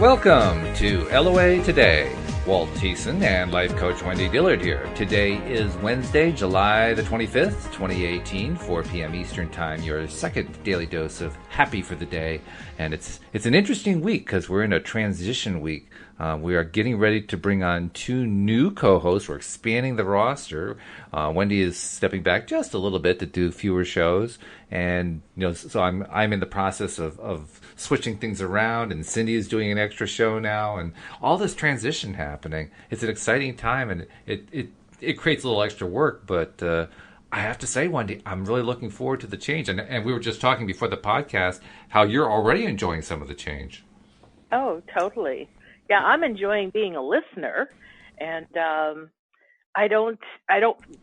Welcome to LOA Today. Walt Thiessen and life coach Wendy Dillard here. Today is Wednesday, July the 25th, 2018, 4 p.m. Eastern Time, your second daily dose of happy for the day. And it's an interesting week because we're in a transition week. We are getting ready to bring on two new co-hosts. We're expanding the roster. Wendy is stepping back just a little bit to do fewer shows. And, so I'm in the process of switching things around, and Cindy is doing an extra show now, and all this transition happening. It's an exciting time, and it creates a little extra work, but I have to say, Wendy, I'm really looking forward to the change. And we were just talking before the podcast how you're already enjoying some of the change. Oh, totally. Yeah, I'm enjoying being a listener, and I don't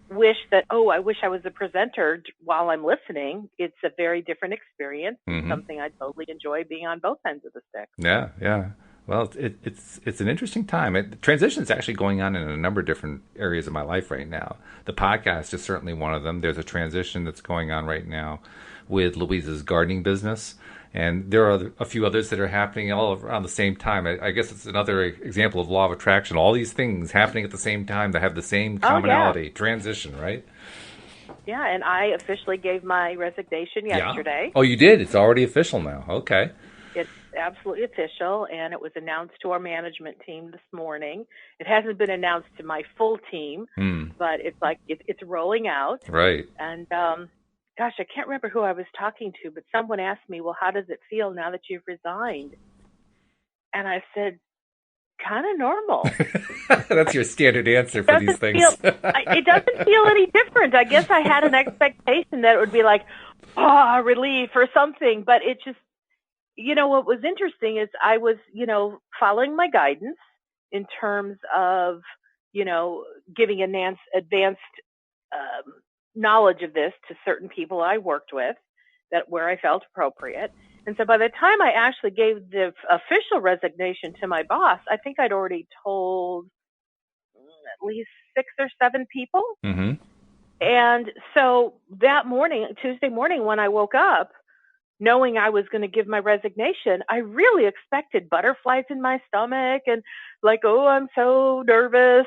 wish that, I wish I was a presenter while I'm listening. It's a very different experience. Mm-hmm. Something I totally enjoy, being on both ends of the stick. Yeah. Well, it's an interesting time. Transition is actually going on in a number of different areas of my life right now. The podcast is certainly one of them. There's a transition that's going on right now with Louisa's gardening business. And there are a few others that are happening all around the same time. I guess it's another example of law of attraction. All these things happening at the same time that have the same commonality. Yeah. Transition, right? Yeah, and I officially gave my resignation yesterday. Yeah. Oh, you did? It's already official now. Okay. It's absolutely official, and it was announced to our management team this morning. It hasn't been announced to my full team, but it's rolling out. Right. And gosh, I can't remember who I was talking to, but someone asked me, well, how does it feel now that you've resigned? And I said, kind of normal. That's your standard answer for these things. It doesn't feel any different. I guess I had an expectation that it would be like, relief or something. But it just, what was interesting is I was, following my guidance in terms of, giving advanced knowledge of this to certain people I worked with, where I felt appropriate. And so by the time I actually gave the official resignation to my boss, I think I'd already told at least 6 or 7 people. Mm-hmm. And so that morning, Tuesday morning, when I woke up, knowing I was going to give my resignation, I really expected butterflies in my stomach and I'm so nervous.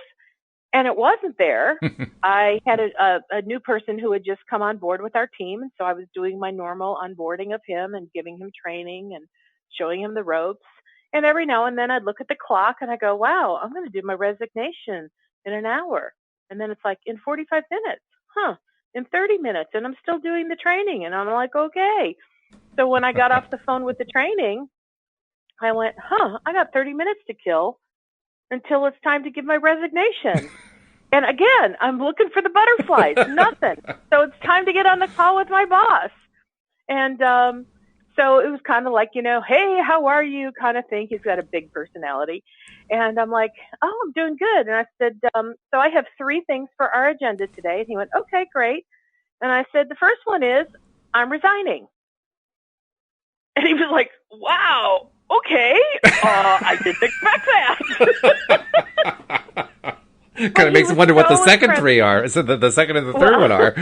And it wasn't there. I had a new person who had just come on board with our team. And so I was doing my normal onboarding of him and giving him training and showing him the ropes. And every now and then I'd look at the clock and I go, wow, I'm going to do my resignation in an hour. And then it's like in 45 minutes, in 30 minutes. And I'm still doing the training. And I'm like, okay. So when I got off the phone with the training, I went, I got 30 minutes to kill until it's time to give my resignation. And again, I'm looking for the butterflies, nothing. So it's time to get on the call with my boss. And so it was kind of like, hey, how are you kind of thing. He's got a big personality. And I'm like, I'm doing good. And I said, so I have 3 things for our agenda today. And he went, okay, great. And I said, the first one is I'm resigning. And he was like, wow. Okay, I didn't expect that. Kind of makes me wonder what the second 3 are. So the second and the third one are.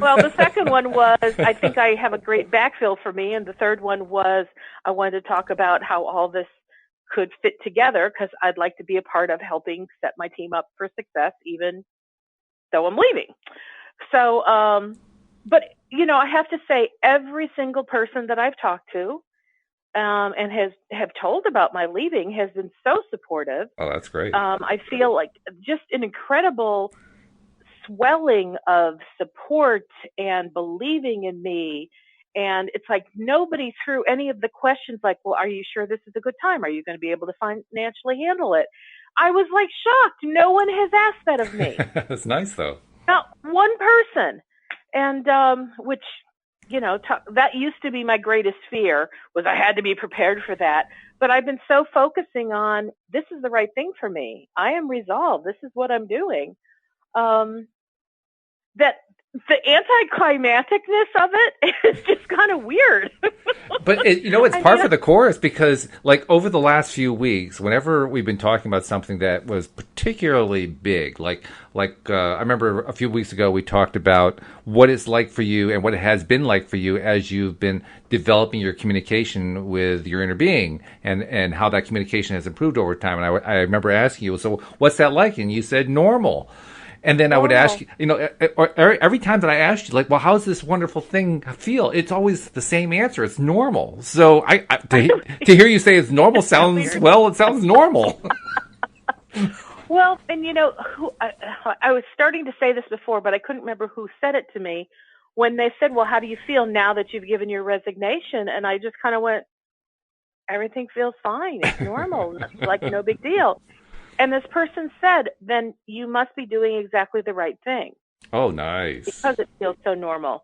Well, the second one was, I think I have a great backfill for me. And the third one was, I wanted to talk about how all this could fit together because I'd like to be a part of helping set my team up for success, even though I'm leaving. So, but, I have to say every single person that I've talked to, and have told about my leaving has been so supportive. Oh, that's great. I feel like just an incredible swelling of support and believing in me. And it's like nobody threw any of the questions like, well, are you sure this is a good time? Are you going to be able to financially handle it? I was like shocked. No one has asked that of me. That's nice though. Not one person. And which, that used to be my greatest fear, was I had to be prepared for that. But I've been so focusing on, this is the right thing for me. I am resolved. This is what I'm doing. That the anticlimacticness of it is just kind of weird. But it's I par mean, for the course because, like, over the last few weeks, whenever we've been talking about something that was particularly big, I remember a few weeks ago we talked about what it's like for you and what it has been like for you as you've been developing your communication with your inner being, and how that communication has improved over time. And I remember asking you, so what's that like? And you said normal. And then I would ask normal. you, every time that I asked you, like, well, how's this wonderful thing feel? It's always the same answer. It's normal. So to hear you say it's normal sounds, well, it sounds normal. Well, and I was starting to say this before, but I couldn't remember who said it to me when they said, well, how do you feel now that you've given your resignation? And I just kind of went, everything feels fine. It's normal. Like no big deal. And this person said, then you must be doing exactly the right thing Oh, nice. because it feels so normal.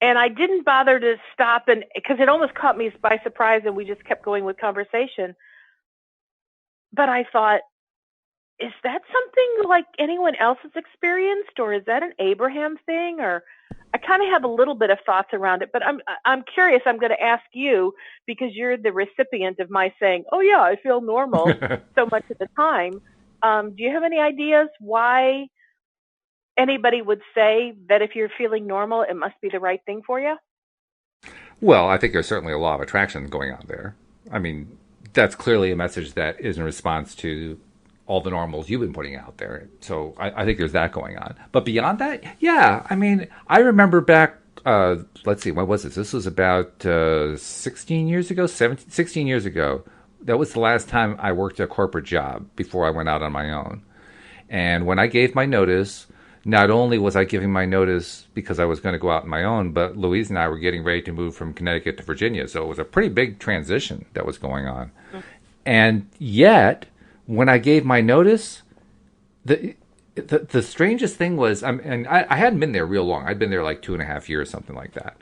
And I didn't bother to stop, and because it almost caught me by surprise, and we just kept going with conversation. But I thought, is that something like anyone else has experienced, or is that an Abraham thing? Or I kind of have a little bit of thoughts around it, but I'm curious. I'm going to ask you because you're the recipient of my saying, "Oh yeah, I feel normal" so much of the time. Do you have any ideas why anybody would say that if you're feeling normal, it must be the right thing for you? Well, I think there's certainly a law of attraction going on there. I mean, that's clearly a message that is in response to all the normals you've been putting out there. So I think there's that going on. But beyond that, yeah, I mean, I remember back, let's see, when was this? This was about 16 years ago, 16 years ago. That was the last time I worked a corporate job before I went out on my own. And when I gave my notice, not only was I giving my notice because I was going to go out on my own, but Louise and I were getting ready to move from Connecticut to Virginia. So it was a pretty big transition that was going on. And yet, when I gave my notice, the strangest thing was, and I hadn't been there real long. I'd been there like 2.5 years, something like that.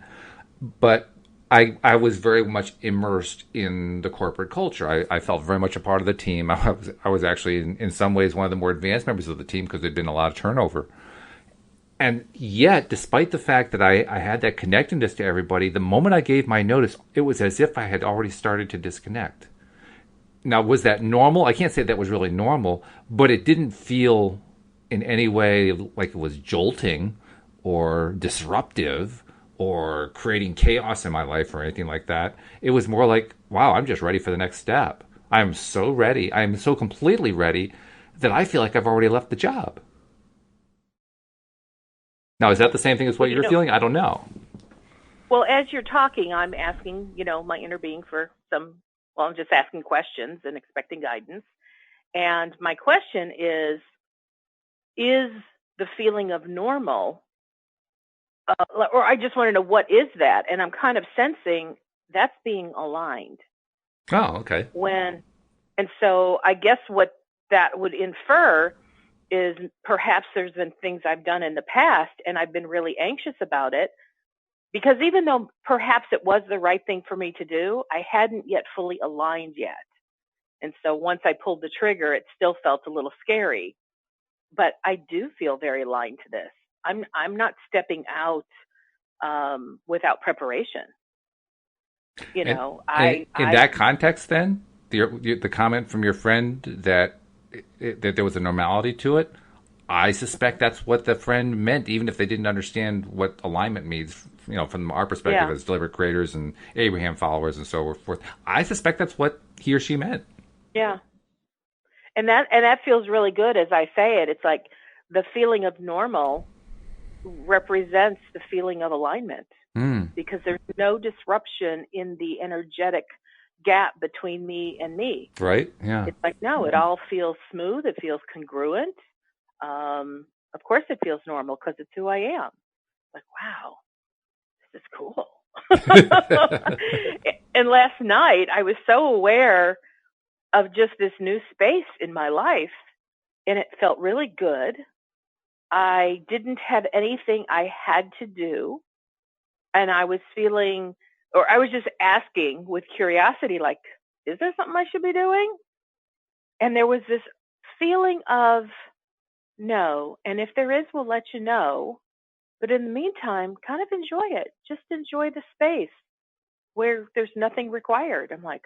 But I was very much immersed in the corporate culture. I felt very much a part of the team. I was actually, in some ways, one of the more advanced members of the team because there'd been a lot of turnover. And yet, despite the fact that I had that connectedness to everybody, the moment I gave my notice, it was as if I had already started to disconnect. Now, was that normal? I can't say that was really normal, but it didn't feel in any way like it was jolting or disruptive or creating chaos in my life or anything like that. It was more like, wow, I'm just ready for the next step. I'm so ready. I'm so completely ready that I feel like I've already left the job. Now, is that the same thing as what Well, you're feeling? I don't know. well, as you're talking, I'm asking, my inner being for I'm just asking questions and expecting guidance. And my question is the feeling of normal, or I just want to know what is that? And I'm kind of sensing that's being aligned Oh, okay. and so I guess what that would infer is perhaps there's been things I've done in the past and I've been really anxious about it because even though perhaps it was the right thing for me to do, I hadn't yet fully aligned yet. And so once I pulled the trigger, it still felt a little scary, but I do feel very aligned to this. I'm not stepping out without preparation. And, and I in I that context, then the comment from your friend that there was a normality to it, I suspect that's what the friend meant, even if they didn't understand what alignment means. From our perspective yeah as deliberate creators and Abraham followers and so forth, I suspect that's what he or she meant. yeah, and that feels really good as I say it. It's like the feeling of normal represents the feeling of alignment Mm, because there's no disruption in the energetic gap between me and me. right? Yeah. It's like, no, it all feels smooth. It feels congruent. Of course it feels normal because it's who I am. Like, wow, this is cool. And last night I was so aware of just this new space in my life and it felt really good. I didn't have anything I had to do. And I was feeling, or I was just asking with curiosity, like, is there something I should be doing? And there was this feeling of no. And if there is, we'll let you know. But in the meantime, kind of enjoy it. Just enjoy the space where there's nothing required. I'm like,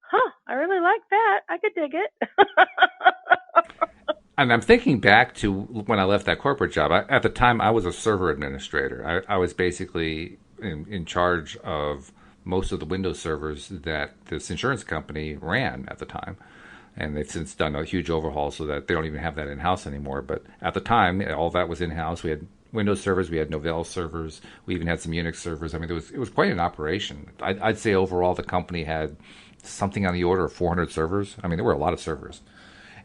huh, I really like that. I could dig it. And I'm thinking back to when I left that corporate job. At the time, I was a server administrator. I was basically in charge of most of the Windows servers that this insurance company ran at the time. And they've since done a huge overhaul so that they don't even have that in-house anymore. But at the time, all that was in-house. We had Windows servers, we had Novell servers, we even had some Unix servers. I mean, it was quite an operation. I'd say overall the company had something on the order of 400 servers. I mean, there were a lot of servers.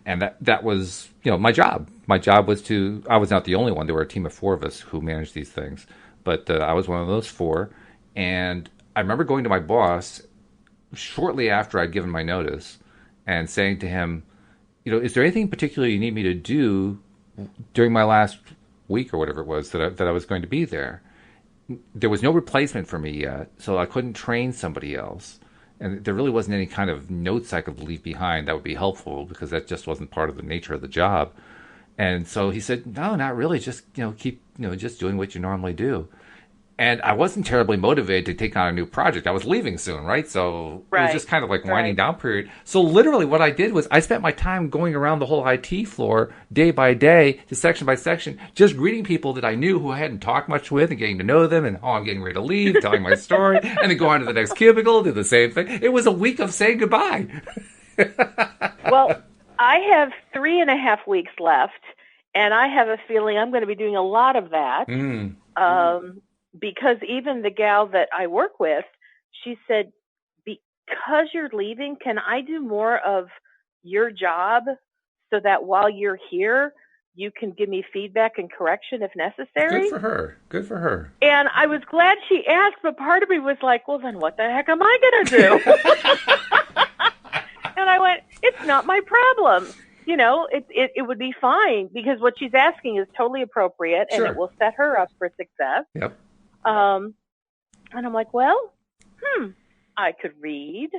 And that was, my job. My job was I was not the only one. There were a team of 4 of us who managed these things. But I was one of those 4. And I remember going to my boss shortly after I'd given my notice and saying to him, is there anything particular you need me to do during my last week or whatever it was that I was going to be there? There was no replacement for me yet, so I couldn't train somebody else. And there really wasn't any kind of notes I could leave behind that would be helpful because that just wasn't part of the nature of the job. And so he said, no, not really. Just, keep, just doing what you normally do. And I wasn't terribly motivated to take on a new project. I was leaving soon, right? So it was just kind of like winding down period. So literally what I did was I spent my time going around the whole IT floor day by day, just section by section, just greeting people that I knew who I hadn't talked much with and getting to know them and, I'm getting ready to leave, telling my story, and then go on to the next cubicle, do the same thing. It was a week of saying goodbye. Well, I have 3.5 weeks left, and I have a feeling I'm going to be doing a lot of that. Because even the gal that I work with, she said, because you're leaving, can I do more of your job so that while you're here, you can give me feedback and correction if necessary? Good for her. Good for her. And I was glad she asked, but part of me was like, well, then what the heck am I going to do? And I went, it's not my problem. It would be fine because what she's asking is totally appropriate and it will set her up for success. Yep. And I'm like, well, I could read.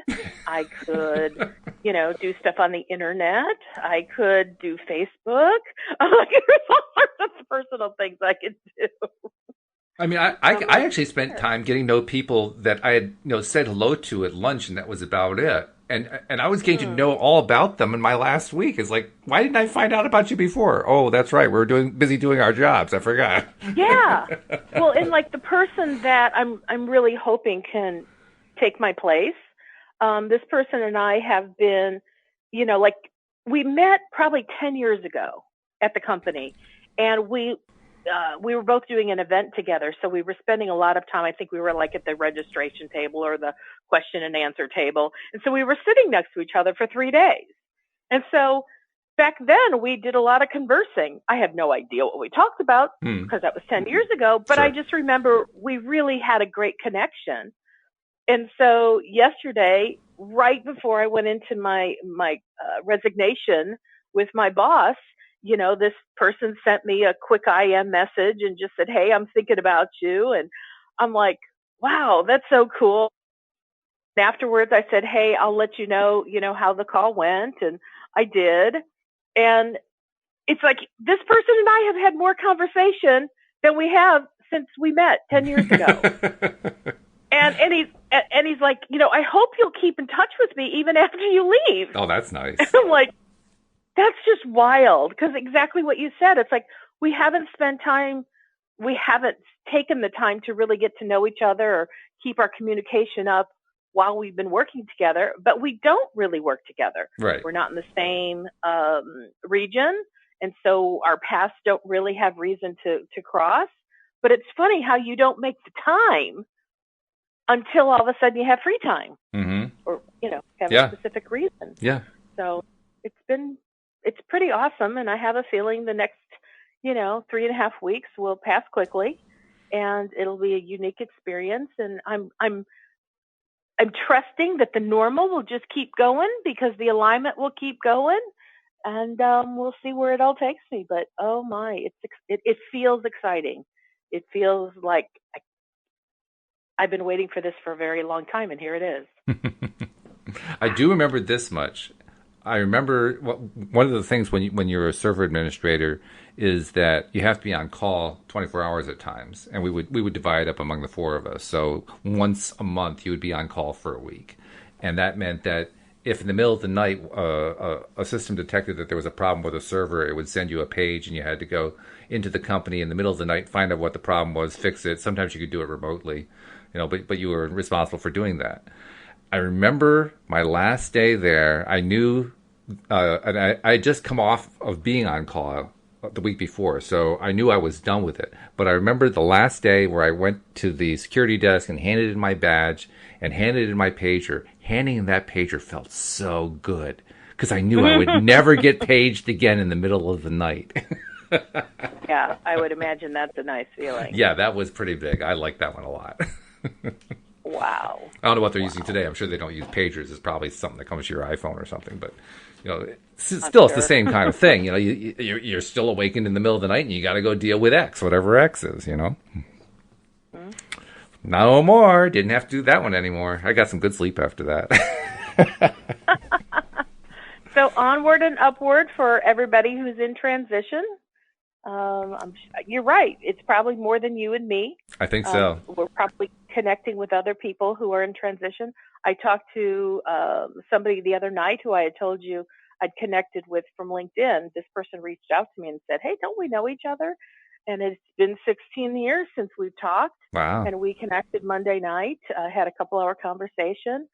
I could, do stuff on the internet. I could do Facebook. I'm like, there's all sorts of personal things I could do. I mean, I actually spent time getting to know people that I had, said hello to at lunch, and that was about it. And I was getting to know all about them in my last week. It's like, why didn't I find out about you before? Oh, that's right. We were busy doing our jobs. I forgot. Yeah. Well, and like the person that I'm really hoping can take my place, this person and I have been, we met probably 10 years ago at the company, and we were both doing an event together. So we were spending a lot of time. I think we were like at the registration table or the question and answer table. And so we were sitting next to each other for 3 days. And so back then we did a lot of conversing. I have no idea what we talked about because that was 10 years ago, but I just remember we really had a great connection. And so yesterday, right before I went into my resignation with my boss, this person sent me a quick IM message and just said, hey, I'm thinking about you. And I'm like, wow, that's so cool. And afterwards I said, hey, I'll let you know, how the call went. And I did. And it's like this person and I have had more conversation than we have since we met 10 years ago. And he's like, I hope you'll keep in touch with me even after you leave. Oh, that's nice. And I'm like, that's just wild because exactly what you said. It's like we haven't taken the time to really get to know each other or keep our communication up while we've been working together, but we don't really work together. Right. We're not in the same region, and so our paths don't really have reason to cross. But it's funny how you don't make the time until all of a sudden you have free time or, have a specific reason. Yeah. So it's pretty awesome. And I have a feeling the next, 3.5 weeks will pass quickly and it'll be a unique experience. And I'm trusting that the normal will just keep going because the alignment will keep going and we'll see where it all takes me. But oh my, it feels exciting. It feels like I've been waiting for this for a very long time, and here it is. I do remember this much. I remember one of the things when you're a server administrator is that you have to be on call 24 hours at times, and we would divide up among the four of us. So once a month, you would be on call for a week, and that meant that if in the middle of the night a system detected that there was a problem with a server, it would send you a page, and you had to go into the company in the middle of the night, find out what the problem was, fix it. Sometimes you could do it remotely, but you were responsible for doing that. I remember my last day there. I knew, and I had just come off of being on call the week before, so I knew I was done with it. But I remember the last day where I went to the security desk and handed in my badge and handed in my pager. Handing in that pager felt so good because I knew I would never get paged again in the middle of the night. Yeah, I would imagine that's a nice feeling. Yeah, that was pretty big. I like that one a lot. Wow. I don't know what they're using today. I'm sure they don't use pagers. It's probably something that comes to your iPhone or something. But, it's the same kind of thing. You're still awakened in the middle of the night and you got to go deal with X, whatever X is, Mm-hmm. No more. Didn't have to do that one anymore. I got some good sleep after that. So onward and upward for everybody who's in transition. You're right. It's probably more than you and me. I think so. We're probably connecting with other people who are in transition. I talked to somebody the other night who I had told you I'd connected with from LinkedIn. This person reached out to me and said, "Hey, don't we know each other?" And it's been 16 years since we've talked. Wow. And we connected Monday night, had a couple-hour conversation,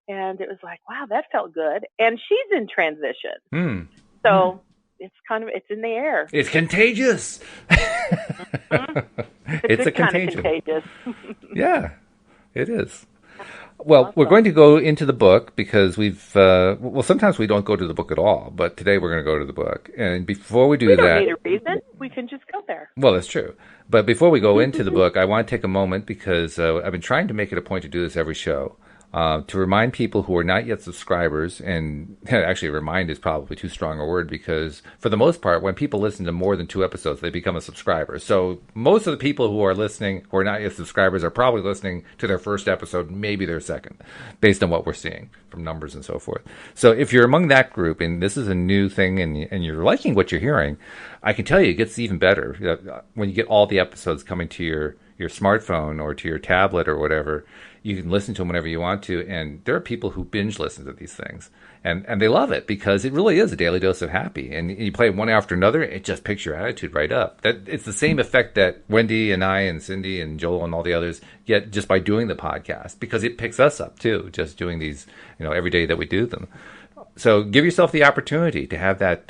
and it was like, wow, that felt good. And she's in transition. So it's in the air. It's contagious. It's a contagion. Kind of contagious. Yeah, it is. Well, awesome. We're going to go into the book because sometimes we don't go to the book at all, but today we're going to go to the book. And before we do that... We don't need a reason. We can just go there. Well, that's true. But before we go into the book, I want to take a moment because I've been trying to make it a point to do this every show. To remind people who are not yet subscribers, and actually remind is probably too strong a word because for the most part, when people listen to more than 2 episodes, they become a subscriber. So most of the people who are listening who are not yet subscribers are probably listening to their first episode, maybe their second, based on what we're seeing from numbers and so forth. So if you're among that group and this is a new thing and you're liking what you're hearing, I can tell you it gets even better. When you get all the episodes coming to your smartphone or to your tablet or whatever, you can listen to them whenever you want to, and there are people who binge listen to these things, and they love it because it really is a daily dose of happy, and you play one after another, it just picks your attitude right up. It's the same effect that Wendy and I and Cindy and Joel and all the others get just by doing the podcast, because it picks us up too, just doing these, every day that we do them. So give yourself the opportunity to have that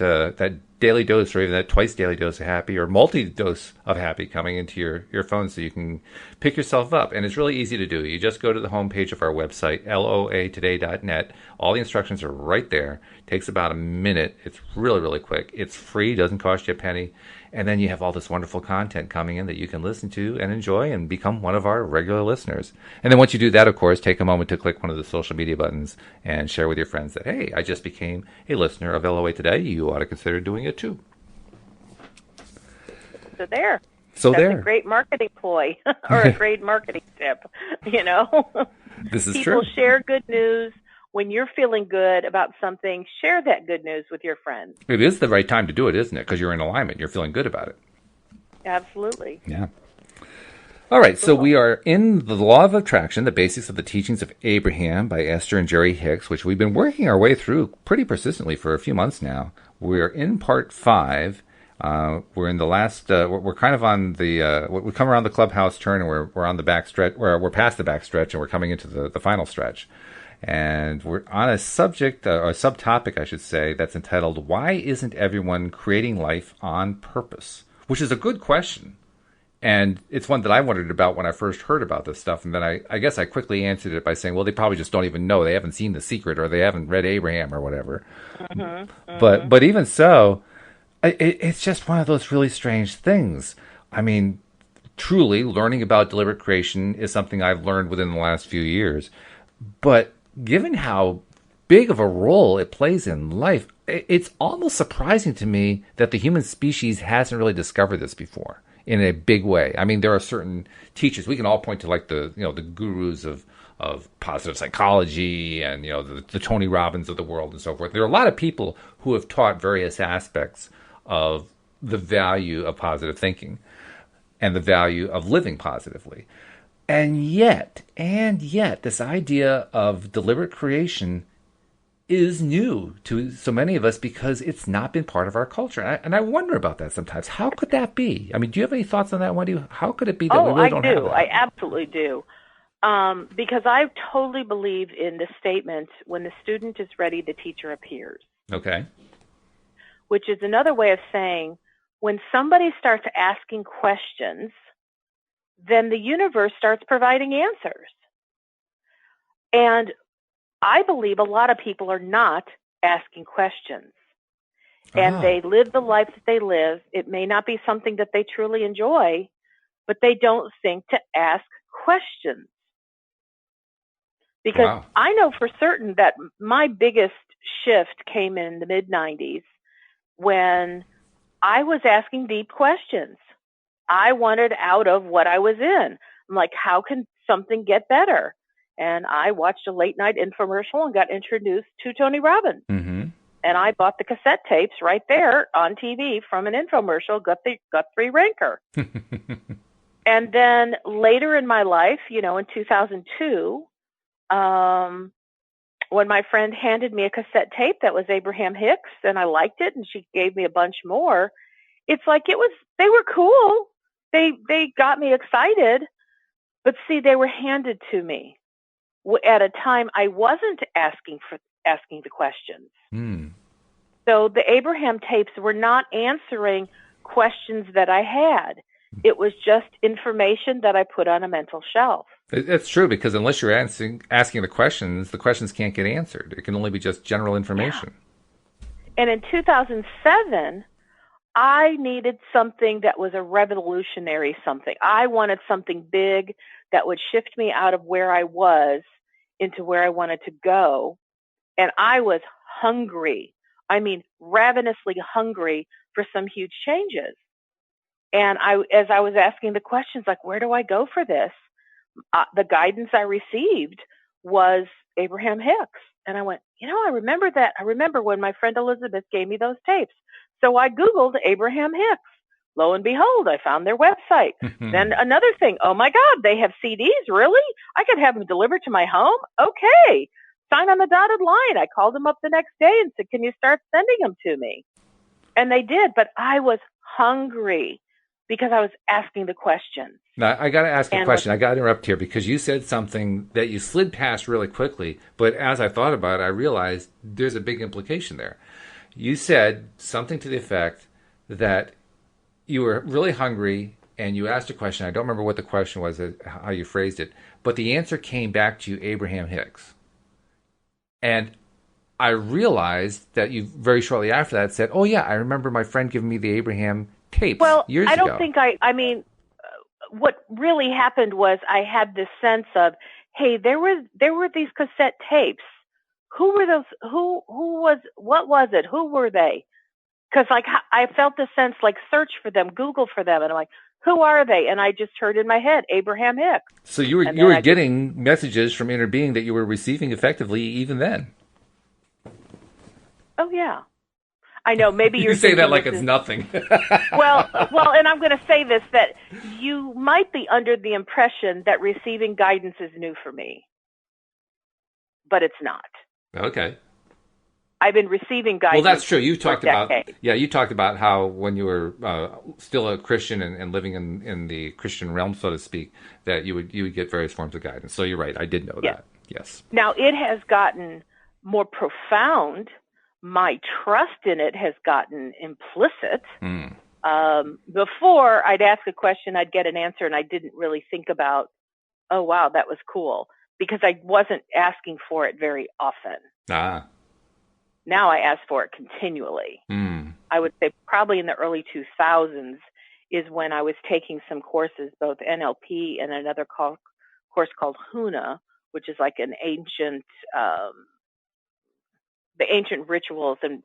daily dose, or even that twice daily dose of happy, or multi-dose of happy coming into your phone so you can pick yourself up. And it's really easy to do. You just go to the homepage of our website, loatoday.net. All the instructions are right there. It takes about a minute. It's really, really quick. It's free. Doesn't cost you a penny. And then you have all this wonderful content coming in that you can listen to and enjoy and become one of our regular listeners. And then once you do that, of course, take a moment to click one of the social media buttons and share with your friends that, hey, I just became a listener of LOA Today. You ought to consider doing it too. That's there. A great marketing ploy or a great marketing tip, This is People true. share good news. When you're feeling good about something, share that good news with your friends. It is the right time to do it, isn't it? Because you're in alignment. You're feeling good about it. Absolutely. Yeah. All right. So we are in The Law of Attraction, the Basics of the Teachings of Abraham by Esther and Jerry Hicks, which we've been working our way through pretty persistently for a few months now. We're in part 5. We're in the last, we're kind of on the, we come around the clubhouse turn and we're on the back stretch, we're past the back stretch and we're coming into the final stretch. And we're on a subject, or a subtopic, I should say, that's entitled, Why Isn't Everyone Creating Life on Purpose? Which is a good question. And it's one that I wondered about when I first heard about this stuff. And then I guess I quickly answered it by saying, well, they probably just don't even know. They haven't seen The Secret, or they haven't read Abraham or whatever. But even so, it's just one of those really strange things. I mean, truly, learning about deliberate creation is something I've learned within the last few years. But given how big of a role it plays in life, it's almost surprising to me that the human species hasn't really discovered this before in a big way. I mean, there are certain teachers. We can all point to like the gurus of positive psychology and, the Tony Robbins of the world and so forth. There are a lot of people who have taught various aspects of the value of positive thinking and the value of living positively. And yet, this idea of deliberate creation is new to so many of us because it's not been part of our culture. And I wonder about that sometimes. How could that be? I mean, do you have any thoughts on that, Wendy? How could it be that we really don't have that? I absolutely do. Because I totally believe in the statement, when the student is ready, the teacher appears. Okay. Which is another way of saying, when somebody starts asking questions, then the universe starts providing answers. And I believe a lot of people are not asking questions. And they live the life that they live. It may not be something that they truly enjoy, but they don't think to ask questions. Because I know for certain that my biggest shift came in the mid-90s when I was asking deep questions. I wanted out of what I was in. I'm like, how can something get better? And I watched a late night infomercial and got introduced to Tony Robbins. Mm-hmm. And I bought the cassette tapes right there on TV from an infomercial, gut-free rancor. And then later in my life, in 2002, when my friend handed me a cassette tape that was Abraham Hicks, and I liked it, and she gave me a bunch more, it's like they were cool. They got me excited, but see, they were handed to me at a time I wasn't asking the questions. So the Abraham tapes were not answering questions that I had. It was just information that I put on a mental shelf. It's true, because unless you're asking the questions can't get answered. It can only be just general information. Yeah. And in 2007, I needed something that was a revolutionary something. I wanted something big that would shift me out of where I was into where I wanted to go. And I was hungry. I mean, ravenously hungry for some huge changes. And as I was asking the questions, like, where do I go for this? The guidance I received was Abraham Hicks. And I went, I remember that. I remember when my friend Elizabeth gave me those tapes. So I Googled Abraham Hicks. Lo and behold, I found their website. Then another thing, oh my God, they have CDs, really? I could have them delivered to my home? Okay. Sign on the dotted line. I called them up the next day and said, can you start sending them to me? And they did, but I was hungry because I was asking the questions. Now, I got to ask a question. I got to interrupt here because you said something that you slid past really quickly, but as I thought about it, I realized there's a big implication there. You said something to the effect that you were really hungry and you asked a question. I don't remember what the question was, how you phrased it, but the answer came back to you, Abraham Hicks. And I realized that you very shortly after that said, oh yeah, I remember my friend giving me the Abraham tapes years ago. I don't think what really happened was I had this sense of, hey, there were these cassette tapes. Who were those? What was it? Who were they? Because I felt the sense, like, search for them, Google for them. And I'm like, who are they? And I just heard in my head, Abraham Hicks. So you were getting messages from inner being that you were receiving effectively even then. Oh, yeah. I know, maybe you say that like it's nothing. well, and I'm going to say this, that you might be under the impression that receiving guidance is new for me, but it's not. Okay. I've been receiving guidance. Well, that's true. You talked about how when you were still a Christian and living in the Christian realm, so to speak, that you would get various forms of guidance. So you're right. I did know that. Yes. Now, it has gotten more profound. My trust in it has gotten implicit. Before, I'd ask a question, I'd get an answer, and I didn't really think about, oh, wow, that was cool, because I wasn't asking for it very often. Now I ask for it continually. I would say probably in the early 2000s is when I was taking some courses, both NLP and another course called Huna, which is like an ancient the ancient rituals and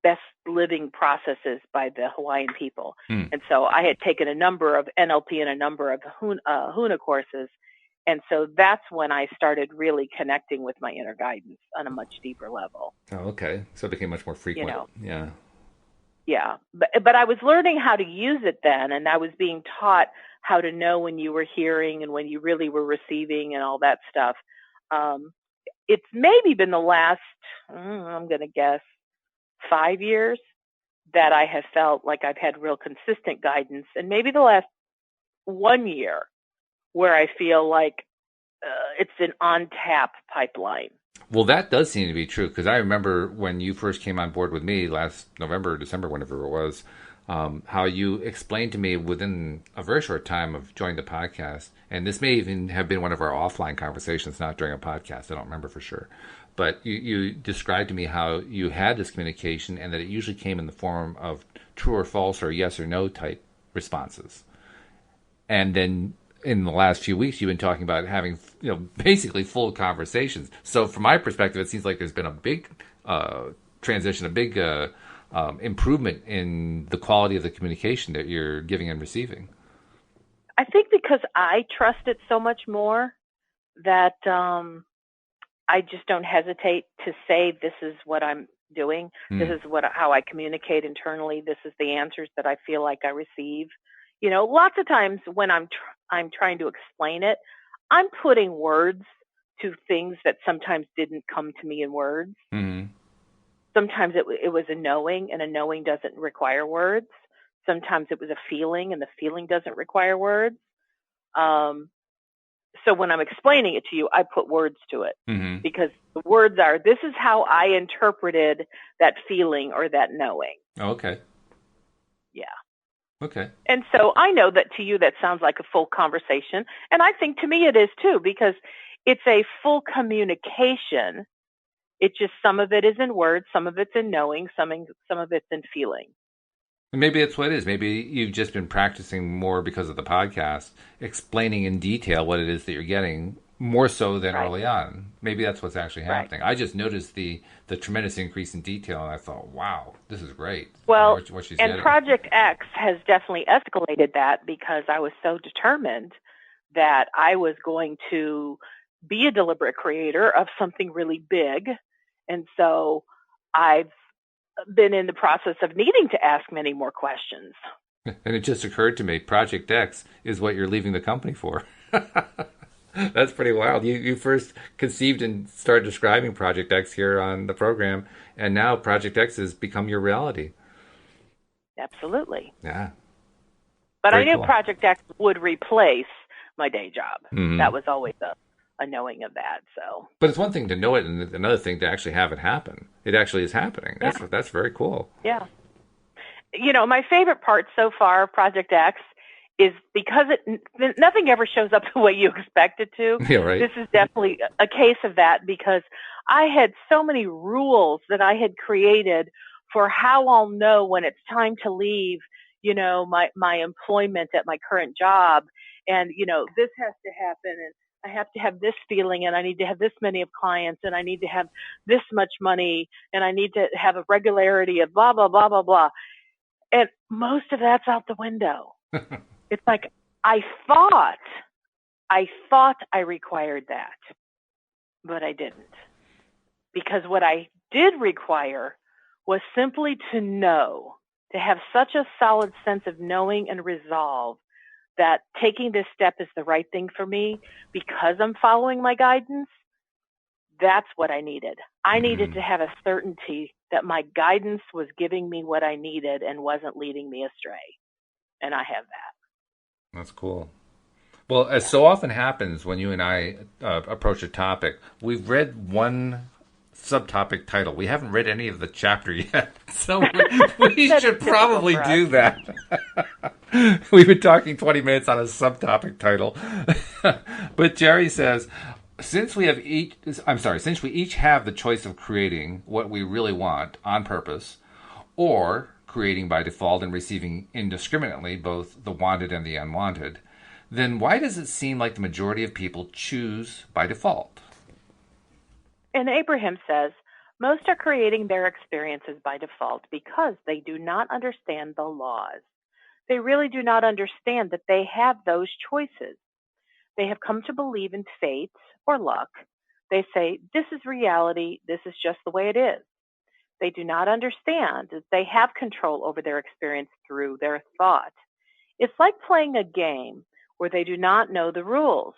best living processes by the Hawaiian people. And so I had taken a number of NLP and a number of Huna courses. And so that's when I started really connecting with my inner guidance on a much deeper level. Oh, okay. So it became much more You frequent. know, Yeah. yeah. But I was learning how to use it then, and I was being taught how to know when you were hearing and when you really were receiving and all that stuff. Um, it's maybe been the last, I'm going to guess, 5 years that I have felt like I've had real consistent guidance, and maybe the last 1 year where I feel like it's an on tap pipeline. Well, that does seem to be true because I remember when you first came on board with me last November, December, whenever it was, how you explained to me within a very short time of joining the podcast, and this may even have been one of our offline conversations, not during a podcast. I don't remember for sure. But you described to me how you had this communication and that it usually came in the form of true or false or yes or no type responses. And then in the last few weeks, you've been talking about having, basically full conversations. So from my perspective, it seems like there's been a big transition, a big improvement in the quality of the communication that you're giving and receiving. I think because I trust it so much more that I just don't hesitate to say this is what I'm doing. This is how I communicate internally. This is the answers that I feel like I receive. Lots of times when I'm trying to explain it, I'm putting words to things that sometimes didn't come to me in words. Mm-hmm. Sometimes it was a knowing, and a knowing doesn't require words. Sometimes it was a feeling, and the feeling doesn't require words. So when I'm explaining it to you, I put words to it because the words are, this is how I interpreted that feeling or that knowing. Oh, okay. Yeah. Okay. And so I know that to you that sounds like a full conversation. And I think to me it is too, because it's a full communication. It's just some of it is in words, some of it's in knowing, some of it's in feeling. Maybe that's what it is. Maybe you've just been practicing more because of the podcast, explaining in detail what it is that you're getting more so than early on. Maybe that's what's actually happening. I just noticed the tremendous increase in detail, and I thought, wow, this is great. Well, what she's and getting. Project X has definitely escalated that because I was so determined that I was going to be a deliberate creator of something really big. And so I've been in the process of needing to ask many more questions. And it just occurred to me, Project X is what you're leaving the company for. That's pretty wild. You first conceived and started describing Project X here on the program, and now Project X has become your reality. Absolutely. Yeah. But Very I knew cool. Project X would replace my day job. Mm-hmm. That was always a knowing of that. So. But it's one thing to know it, and another thing to actually have it happen. It actually is happening. Yeah. That's very cool. Yeah. My favorite part so far of Project X is because nothing ever shows up the way you expect it to. Yeah, right. This is definitely a case of that because I had so many rules that I had created for how I'll know when it's time to leave, my employment at my current job. And, this has to happen, and I have to have this feeling, and I need to have this many of clients, and I need to have this much money, and I need to have a regularity of blah, blah, blah, blah, blah. And most of that's out the window. It's like, I thought I required that, but I didn't. Because what I did require was simply to know, to have such a solid sense of knowing and resolve that taking this step is the right thing for me because I'm following my guidance. That's what I needed. I needed to have a certainty that my guidance was giving me what I needed and wasn't leading me astray. And I have that. That's cool. Well, as so often happens when you and I approach a topic, we've read one subtopic title. We haven't read any of the chapter yet, so we should probably do that. We've been talking 20 minutes on a subtopic title. But Jerry says, since we each have the choice of creating what we really want on purpose, or creating by default and receiving indiscriminately both the wanted and the unwanted, then why does it seem like the majority of people choose by default? And Abraham says, most are creating their experiences by default because they do not understand the laws. They really do not understand that they have those choices. They have come to believe in fate or luck. They say, this is reality, this is just the way it is. They do not understand that they have control over their experience through their thought. It's like playing a game where they do not know the rules.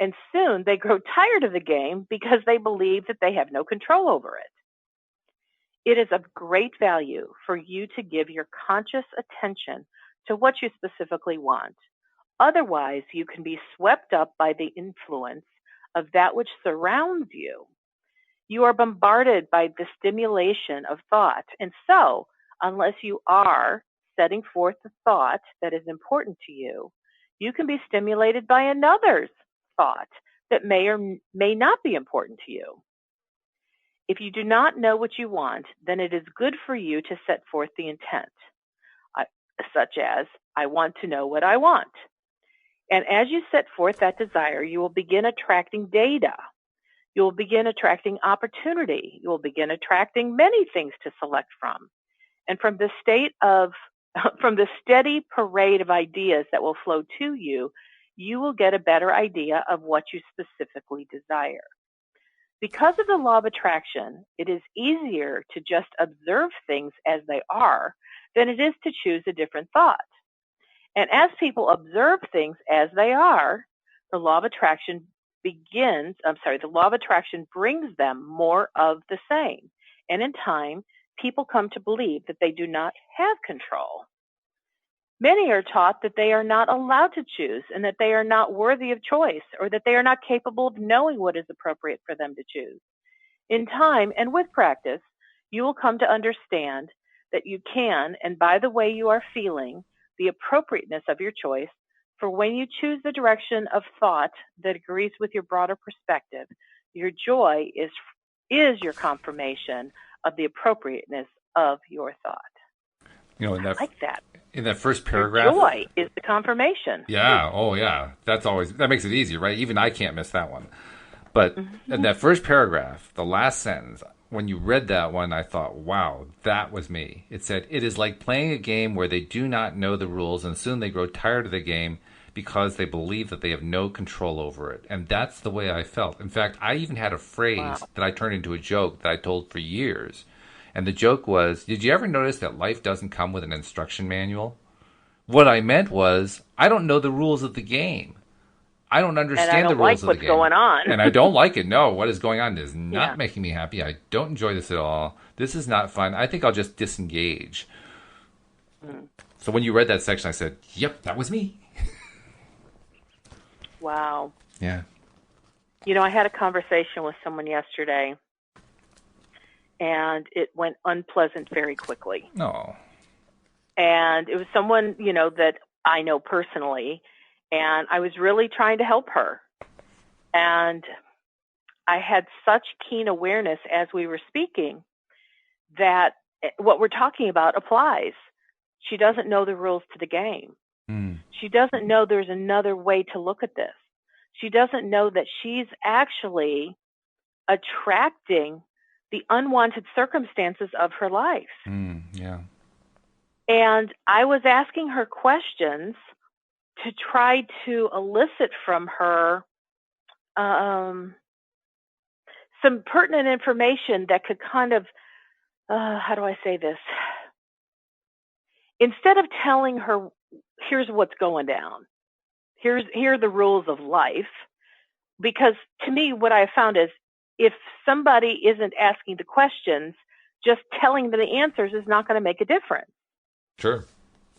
And soon they grow tired of the game because they believe that they have no control over it. It is of great value for you to give your conscious attention to what you specifically want. Otherwise, you can be swept up by the influence of that which surrounds you. You are bombarded by the stimulation of thought. And so, unless you are setting forth the thought that is important to you, you can be stimulated by another's thought that may or may not be important to you. If you do not know what you want, then it is good for you to set forth the intent, such as, I want to know what I want. And as you set forth that desire, you will begin attracting data. You will begin attracting opportunity. You will begin attracting many things to select from. And from the steady parade of ideas that will flow to you, you will get a better idea of what you specifically desire. Because of the law of attraction, it is easier to just observe things as they are than it is to choose a different thought. And as people observe things as they are, the law of attraction brings them more of the same. And in time, people come to believe that they do not have control. Many are taught that they are not allowed to choose and that they are not worthy of choice or that they are not capable of knowing what is appropriate for them to choose. In time and with practice, you will come to understand that you can, and by the way you are feeling, the appropriateness of your choice, for when you choose the direction of thought that agrees with your broader perspective, your joy is your confirmation of the appropriateness of your thought. You know, I like that. In that first paragraph, joy is the confirmation. Yeah. Oh, yeah. That makes it easy, right? Even I can't miss that one. But in that first paragraph, the last sentence, when you read that one, I thought, wow, that was me. It said, it is like playing a game where they do not know the rules and soon they grow tired of the game because they believe that they have no control over it. And that's the way I felt. In fact, I even had a phrase that I turned into a joke that I told for years. And the joke was, did you ever notice that life doesn't come with an instruction manual? What I meant was, I don't know the rules of the game. I don't understand the rules of the game. And I don't like what's going on. And I don't like it. No, what is going on is not making me happy. I don't enjoy this at all. This is not fun. I think I'll just disengage. So when you read that section, I said, yep, that was me. Wow. Yeah. You know, I had a conversation with someone yesterday, and it went unpleasant very quickly. Oh. And it was someone, you know, that I know personally, and I was really trying to help her. And I had such keen awareness as we were speaking that what we're talking about applies. She doesn't know the rules to the game. She doesn't know there's another way to look at this. She doesn't know that she's actually attracting the unwanted circumstances of her life. Yeah. And I was asking her questions to try to elicit from her some pertinent information that could kind of, how do I say this? Instead of telling her, here's what's going down, here are the rules of life, because to me, what I found is if somebody isn't asking the questions, just telling them the answers is not going to make a difference. Sure.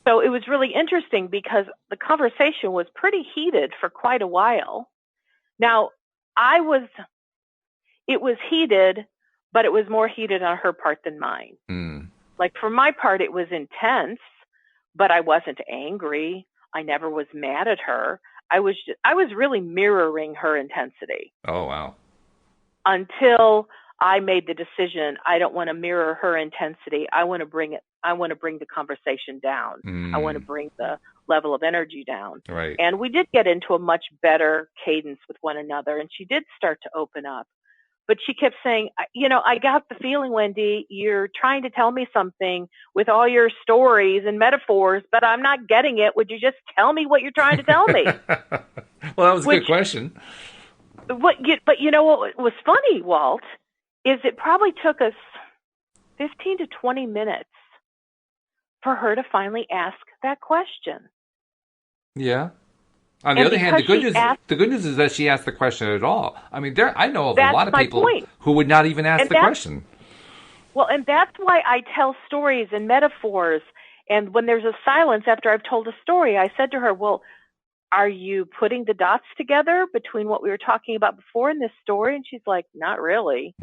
So it was really interesting because the conversation was pretty heated for quite a while. Now, it was heated, but it was more heated on her part than mine. Like for my part, it was intense, but I wasn't angry. I never was mad at her. I was really mirroring her intensity. Oh, wow. Until I made the decision, I don't want to mirror her intensity. I want to bring the conversation down. I want to bring the level of energy down. Right. And we did get into a much better cadence with one another, and she did start to open up. but she kept saying, I got the feeling, Wendy, you're trying to tell me something with all your stories and metaphors, but I'm not getting it. Would you just tell me what you're trying to tell me? Well, that was a good question. But you know what was funny, Walt, is it probably took us 15 to 20 minutes for her to finally ask that question. Yeah. On the other hand, the good news is that she asked the question at all. I mean, I know of a lot of people who would not even ask the question. Well, and that's why I tell stories and metaphors. And when there's a silence after I've told a story, I said to her, well, are you putting the dots together between what we were talking about before in this story? And she's like, not really.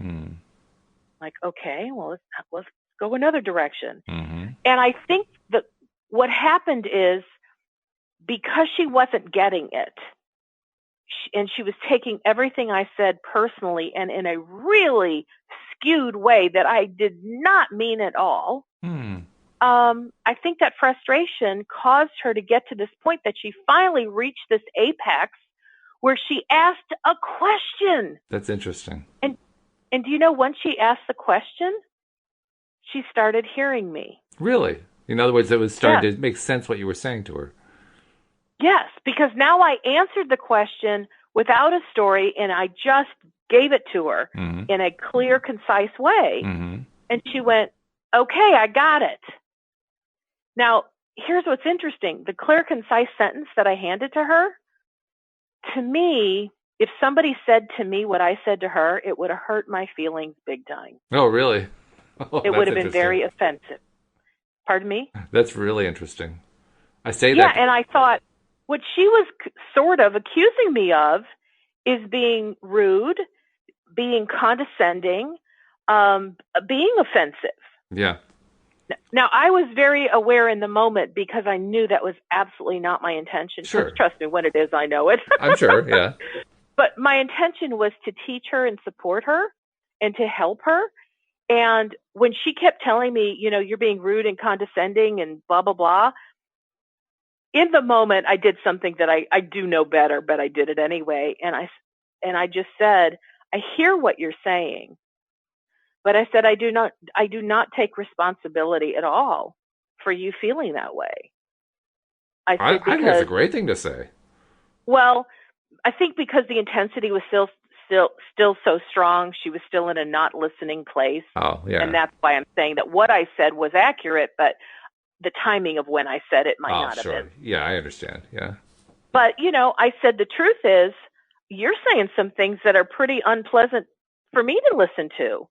Like, okay, well, let's go another direction. And I think that what happened is, because she wasn't getting it, and she was taking everything I said personally and in a really skewed way that I did not mean at all, I think that frustration caused her to get to this point that she finally reached this apex where she asked a question. That's interesting. And do you know, once she asked the question, she started hearing me. Really? In other words, it was starting to make sense what you were saying to her. Yes, because now I answered the question without a story, and I just gave it to her in a clear, concise way. And she went, okay, I got it. Now, here's what's interesting. The clear, concise sentence that I handed to her, to me, if somebody said to me what I said to her, it would have hurt my feelings big time. Oh, really? Oh, it would have been very offensive. Pardon me? That's really interesting. I say that. Yeah, and I thought, what she was sort of accusing me of is being rude, being condescending, being offensive. Yeah. Now, I was very aware in the moment because I knew that was absolutely not my intention. Sure. Trust me, when it is, I know it. I'm sure, yeah. But my intention was to teach her and support her and to help her. And when she kept telling me, you're being rude and condescending and blah, blah, blah, in the moment, I did something that I do know better, but I did it anyway. And I just said, I hear what you're saying, but I said, I do not take responsibility at all for you feeling that way. I think that's a great thing to say. Well, I think because the intensity was still so strong, she was still in a not listening place. Oh, yeah. And that's why I'm saying that what I said was accurate, but the timing of when I said it might not have been. Yeah, I understand. Yeah. But, I said the truth is, you're saying some things that are pretty unpleasant for me to listen to.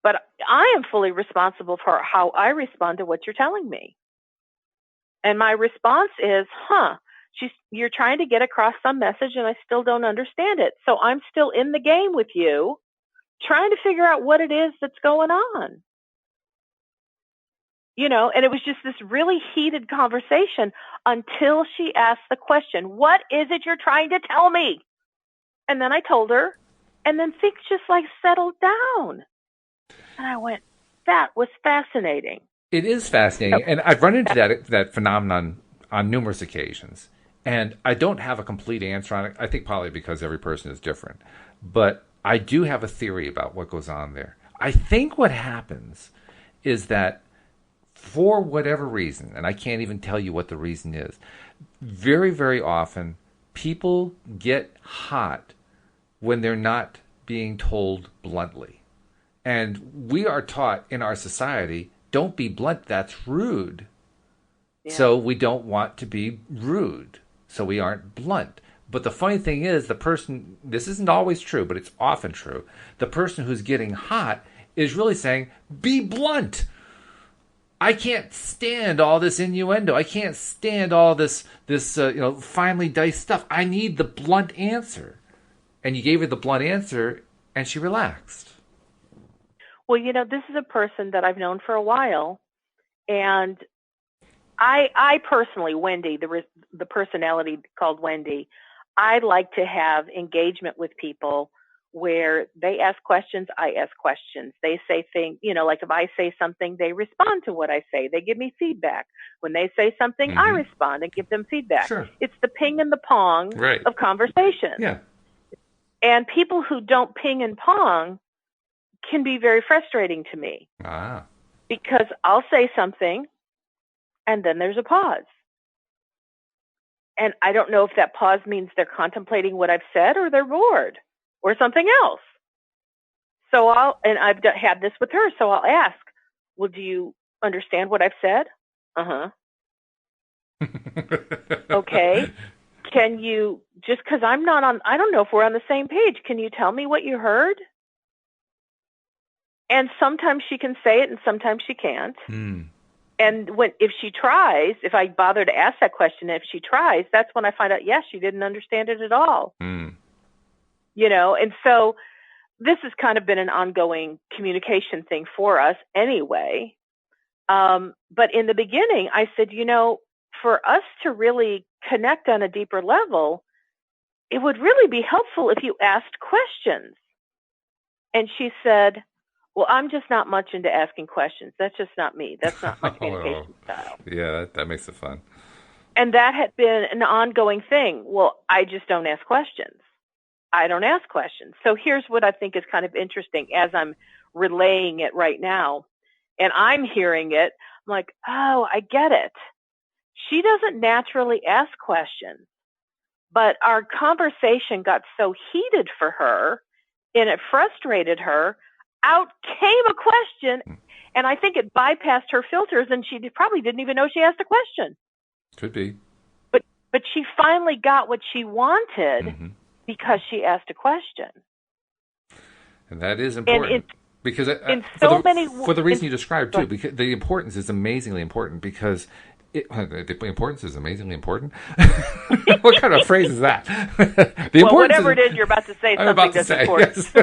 But I am fully responsible for how I respond to what you're telling me. And my response is, you're trying to get across some message and I still don't understand it. So I'm still in the game with you, trying to figure out what it is that's going on. And it was just this really heated conversation until she asked the question, what is it you're trying to tell me? And then I told her, and then things just settled down. And I went, that was fascinating. It is fascinating. And I've run into that phenomenon on numerous occasions. And I don't have a complete answer on it. I think probably because every person is different. But I do have a theory about what goes on there. I think what happens is that for whatever reason, and I can't even tell you what the reason is, very, very often people get hot when they're not being told bluntly. And we are taught in our society, don't be blunt, that's rude. Yeah. So we don't want to be rude. So we aren't blunt. But the funny thing is, this isn't always true, but it's often true. The person who's getting hot is really saying, be blunt. I can't stand all this innuendo. I can't stand all this finely diced stuff. I need the blunt answer. And you gave her the blunt answer, and she relaxed. Well, this is a person that I've known for a while, and I personally, Wendy, the personality called Wendy, I like to have engagement with people where they ask questions, I ask questions. They say things, like if I say something, they respond to what I say. They give me feedback. When they say something, I respond and give them feedback. Sure. It's the ping and the pong of conversation. Yeah. And people who don't ping and pong can be very frustrating to me. Ah. Because I'll say something and then there's a pause. And I don't know if that pause means they're contemplating what I've said or they're bored or something else. So I've had this with her, so I'll ask, well, do you understand what I've said? Uh-huh. Okay. Can you, just because I don't know if we're on the same page, can you tell me what you heard? And sometimes she can say it and sometimes she can't. And if I bother to ask that question, if she tries, that's when I find out, yes, she didn't understand it at all. You know, and so this has kind of been an ongoing communication thing for us anyway. But in the beginning, I said, you know, for us to really connect on a deeper level, it would really be helpful if you asked questions. And she said, well, I'm just not much into asking questions. That's just not me. That's not my communication style. Yeah, that makes it fun. And that had been an ongoing thing. Well, I just don't ask questions. I don't ask questions. So here's what I think is kind of interesting as I'm relaying it right now. And I'm hearing it. I'm like, oh, I get it. She doesn't naturally ask questions. But our conversation got so heated for her and it frustrated her. Out came a question, and I think it bypassed her filters, and she probably didn't even know she asked a question. Could be. But she finally got what she wanted because she asked a question. And that is important. Because for the reason you described, too, because the importance is amazingly important because the importance is amazingly important. What kind of phrase is that? Whatever it is you're about to say, something that's important. Yes.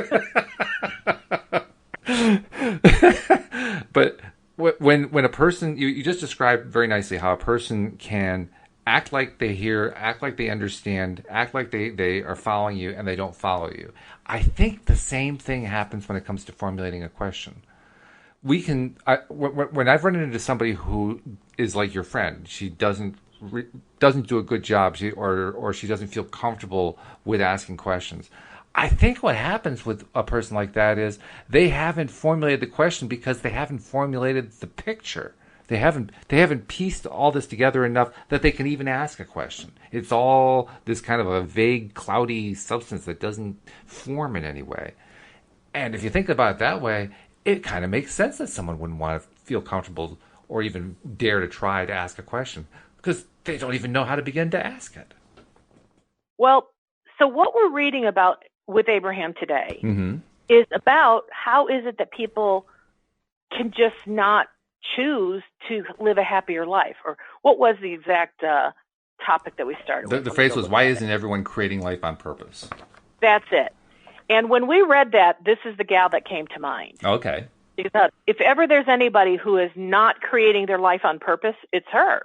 But when a person, you just described very nicely how a person can act like they hear, act like they understand, act like they are following you, and they don't follow you. I think the same thing happens when it comes to formulating a question. When I've run into somebody who is like your friend, she doesn't do a good job, or she doesn't feel comfortable with asking questions. I think what happens with a person like that is they haven't formulated the question because they haven't formulated the picture. They haven't pieced all this together enough that they can even ask a question. It's all this kind of a vague, cloudy substance that doesn't form in any way. And if you think about it that way, it kind of makes sense that someone wouldn't want to feel comfortable or even dare to try to ask a question because they don't even know how to begin to ask it. Well, so what we're reading about with Abraham today is about how is it that people can just not choose to live a happier life, or what was the exact topic that we started with? The phrase was, why isn't everyone creating life on purpose? That's it. And when we read that, this is the gal that came to mind. Okay. Because if ever there's anybody who is not creating their life on purpose, it's her.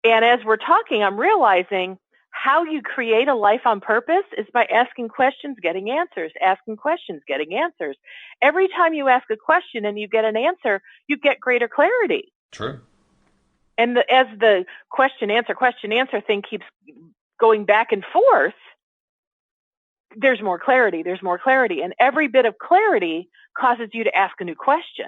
And as we're talking, I'm realizing how you create a life on purpose is by asking questions, getting answers, asking questions, getting answers. Every time you ask a question and you get an answer, you get greater clarity. True. And as the question, answer thing keeps going back and forth, there's more clarity. And every bit of clarity causes you to ask a new question.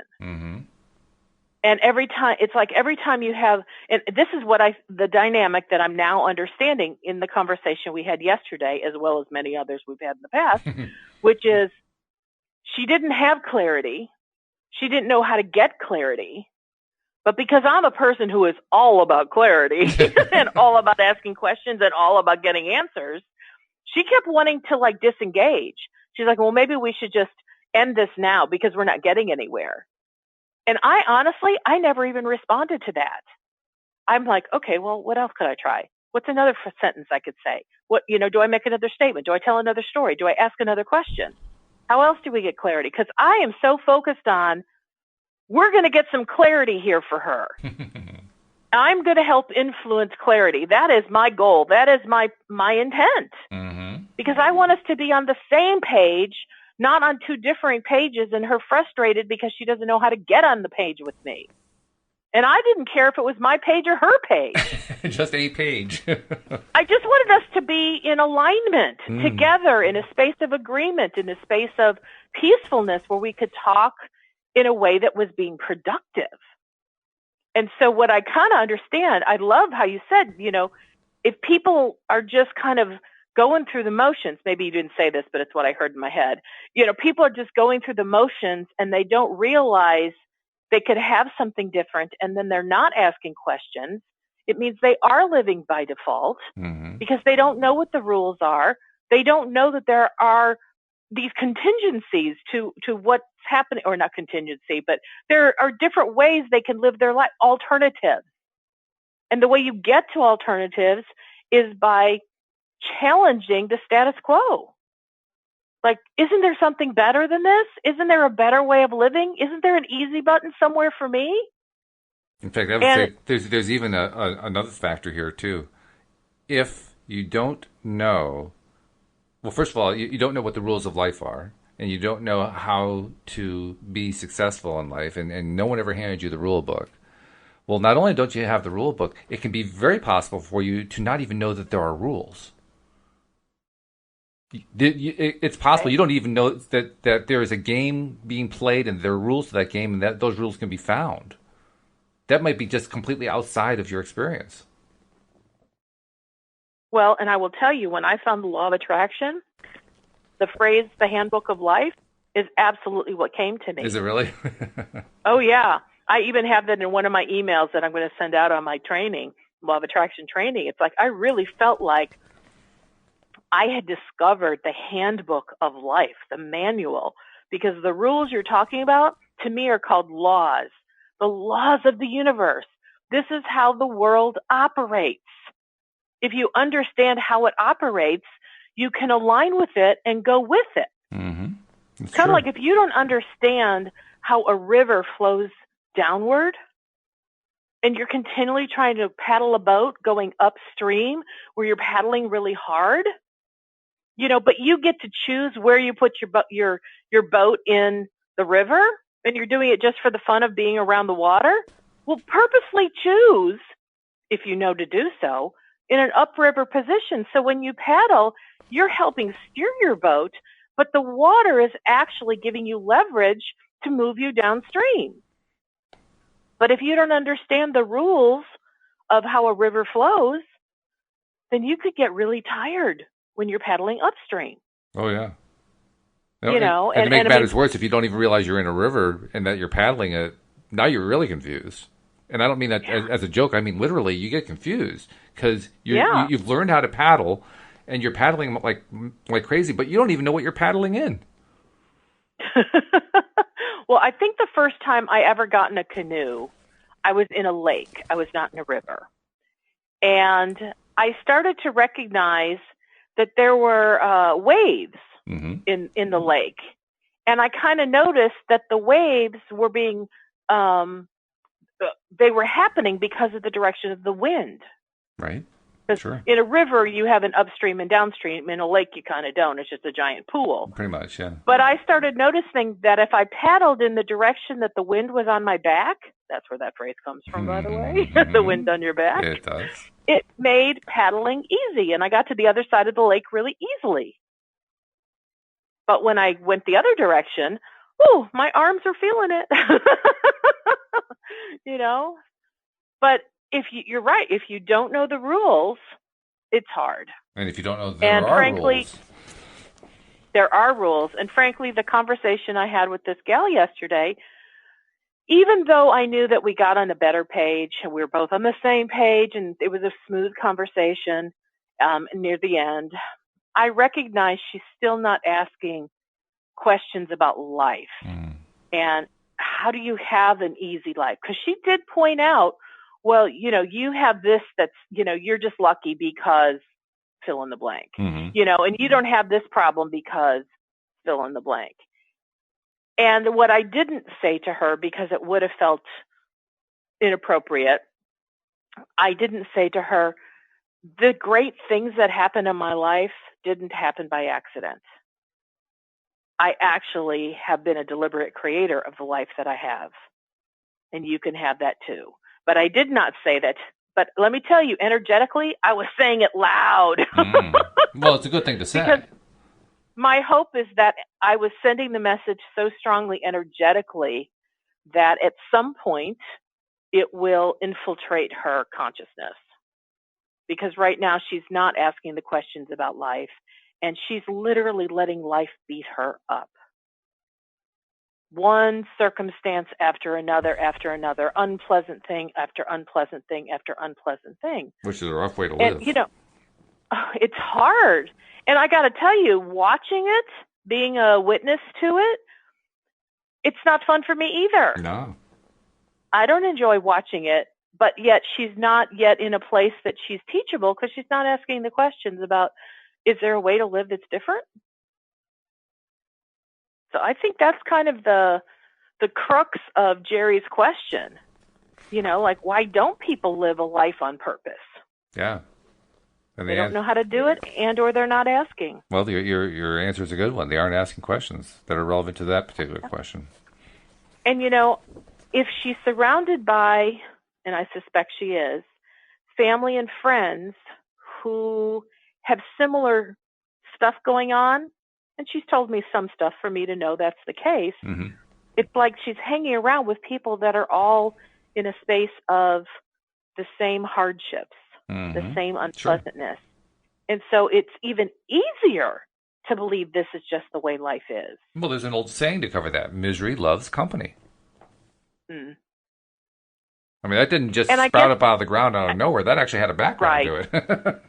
And every time you have, and this is the dynamic that I'm now understanding in the conversation we had yesterday, as well as many others we've had in the past, which is she didn't have clarity. She didn't know how to get clarity. But because I'm a person who is all about clarity and all about asking questions and all about getting answers, she kept wanting to disengage. She's like, well, maybe we should just end this now because we're not getting anywhere. And I never even responded to that. I'm like, okay, well, what else could I try? What's another sentence I could say? Do I make another statement? Do I tell another story? Do I ask another question? How else do we get clarity? Because I am so focused on, we're going to get some clarity here for her. I'm going to help influence clarity. That is my goal. That is my intent. Because I want us to be on the same page, not on two differing pages, and her frustrated because she doesn't know how to get on the page with me. And I didn't care if it was my page or her page. Just a page. I just wanted us to be in alignment together, in a space of agreement, in a space of peacefulness where we could talk in a way that was being productive. And so what I kind of understand, I love how you said, if people are just kind of going through the motions, maybe you didn't say this, but it's what I heard in my head. People are just going through the motions and they don't realize they could have something different, and then they're not asking questions. It means they are living by default because they don't know what the rules are. They don't know that there are these contingencies to what's happening, or not contingency, but there are different ways they can live their life, alternatives. And the way you get to alternatives is by challenging the status quo. Like, isn't there something better than this? Isn't there a better way of living? Isn't there an easy button somewhere for me? In fact, I would say there's even another factor here, too. If you don't know, well, first of all, you don't know what the rules of life are, and you don't know how to be successful in life, and no one ever handed you the rule book. Well, not only don't you have the rule book, it can be very possible for you to not even know that there are rules. It's possible you don't even know that there is a game being played and there are rules to that game, and that those rules can be found. That might be just completely outside of your experience. Well, and I will tell you, when I found the law of attraction, the phrase, the handbook of life, is absolutely what came to me. Is it really? Oh, yeah. I even have that in one of my emails that I'm going to send out on my training, law of attraction training. It's like I really felt like I had discovered the handbook of life, the manual, because the rules you're talking about, to me, are called laws, the laws of the universe. This is how the world operates. If you understand how it operates, you can align with it and go with it. It's kind of like if you don't understand how a river flows downward and you're continually trying to paddle a boat going upstream where you're paddling really hard, but you get to choose where you put your boat in the river, and you're doing it just for the fun of being around the water. Well, purposely choose, if you know to do so, in an upriver position. So when you paddle, you're helping steer your boat, but the water is actually giving you leverage to move you downstream. But if you don't understand the rules of how a river flows, then you could get really tired when you're paddling upstream. Oh, yeah. And to make matters worse, if you don't even realize you're in a river and that you're paddling it, now you're really confused. And I don't mean that as a joke. I mean, literally, you get confused because you've learned how to paddle, and you're paddling like crazy, but you don't even know what you're paddling in. Well, I think the first time I ever got in a canoe, I was in a lake. I was not in a river. And I started to recognize that there were waves in the lake. And I kind of noticed that the waves were being, they were happening because of the direction of the wind. Right. Sure. In a river, you have an upstream and downstream. In a lake, you kind of don't. It's just a giant pool. Pretty much, yeah. But I started noticing that if I paddled in the direction that the wind was on my back, that's where that phrase comes from, by the way, the wind on your back. It does. It made paddling easy, and I got to the other side of the lake really easily. But when I went the other direction, my arms are feeling it. But you're right. If you don't know the rules, it's hard. And if you don't know there are rules. There are rules. And frankly, the conversation I had with this gal yesterday, even though I knew that we got on a better page and we were both on the same page and it was a smooth conversation near the end, I recognized she's still not asking questions about life. And how do you have an easy life? Because she did point out, well, you have this that's, you're just lucky because fill in the blank, and you don't have this problem because fill in the blank. And what I didn't say to her, because it would have felt inappropriate, I didn't say to her, the great things that happen in my life didn't happen by accident. I actually have been a deliberate creator of the life that I have. and you can have that too. But I did not say that. But let me tell you, energetically, I was saying it loud. Well, it's a good thing to say. Because my hope is that I was sending the message so strongly energetically that at some point it will infiltrate her consciousness. Because right now she's not asking the questions about life, and she's literally letting life beat her up. One circumstance after another, unpleasant thing after unpleasant thing after unpleasant thing. Which is a rough way to live. And, it's hard. And I got to tell you, watching it, being a witness to it, it's not fun for me either. No. I don't enjoy watching it, but yet she's not yet in a place that she's teachable because she's not asking the questions about, is there a way to live that's different? So I think that's kind of the crux of Jerry's question. Like, why don't people live a life on purpose? Yeah. And they don't know how to do it, or they're not asking. Well, your answer is a good one. They aren't asking questions that are relevant to that particular question. And, if she's surrounded by, and I suspect she is, family and friends who have similar stuff going on, and she's told me some stuff for me to know that's the case, it's like she's hanging around with people that are all in a space of the same hardships, the same unpleasantness. Sure. And so it's even easier to believe this is just the way life is. Well, there's an old saying to cover that. Misery loves company. I mean, that didn't just sprout up out of the ground out of nowhere. That actually had a background to it.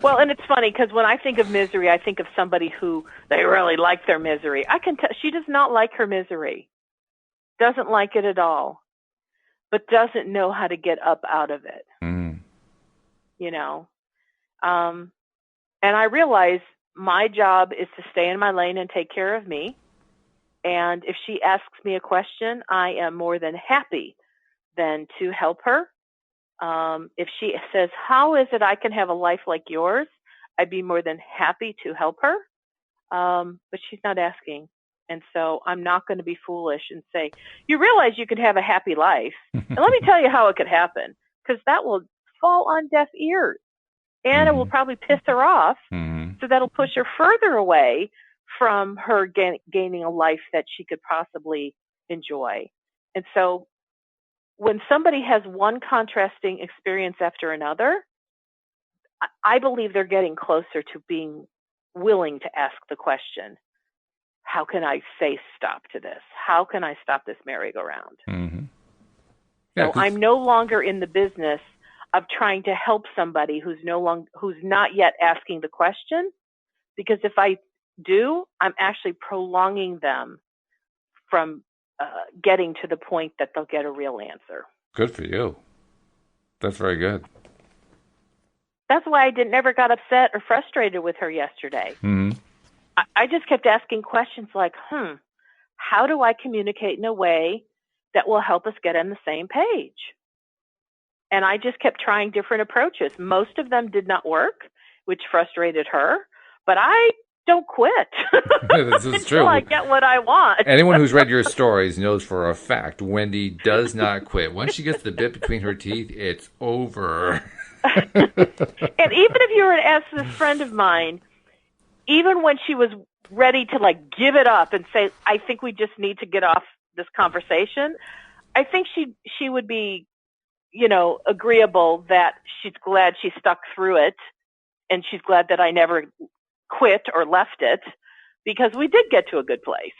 Well, and it's funny because when I think of misery, I think of somebody who they really like their misery. I can tell she does not like her misery, doesn't like it at all, but doesn't know how to get up out of it. And I realize my job is to stay in my lane and take care of me. And if she asks me a question, I am more than happy then to help her. If she says, how is it I can have a life like yours? I'd be more than happy to help her. But she's not asking. And so I'm not going to be foolish and say, you realize you could have a happy life. And let me tell you how it could happen, because that will fall on deaf ears. And it will probably piss her off. So that'll push her further away from her gaining a life that she could possibly enjoy. And so when somebody has one contrasting experience after another, I believe they're getting closer to being willing to ask the question, how can I say stop to this? How can I stop this merry-go-round? Yeah, so I'm no longer in the business of trying to help somebody who's not yet asking the question, because if I do, I'm actually prolonging them from getting to the point that they'll get a real answer. Good for you. That's very good. That's why I never got upset or frustrated with her yesterday. I just kept asking questions like, how do I communicate in a way that will help us get on the same page? And I just kept trying different approaches. Most of them did not work, which frustrated her, but I don't quit. This is true. Until I get what I want. Anyone who's read your stories knows for a fact Wendy does not quit. Once she gets the bit between her teeth, it's over. And even if you were to ask this friend of mine, even when she was ready to give it up and say, I think we just need to get off this conversation, I think she would be, agreeable that she's glad she stuck through it, and she's glad that I never quit or left it, because we did get to a good place.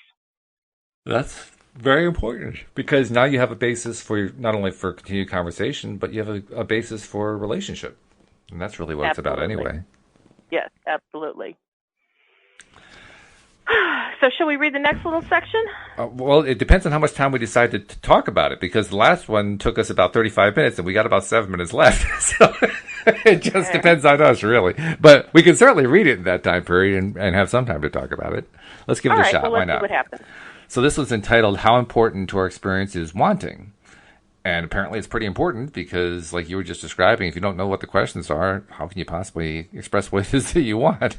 That's very important, because now you have a basis for not only for continued conversation, but you have a basis for a relationship. And that's really what it's about anyway. Yes, absolutely. So shall we read the next little section? Well, it depends on how much time we decide to talk about it, because the last one took us about 35 minutes, and we got about 7 minutes left. So it just depends on us, really. But we can certainly read it in that time period and have some time to talk about it. Let's give it a shot. Well, Why let's not? See what happens. So this was entitled, How Important to Our Experience is Wanting? And apparently it's pretty important, because like you were just describing, if you don't know what the questions are, how can you possibly express what it is that you want?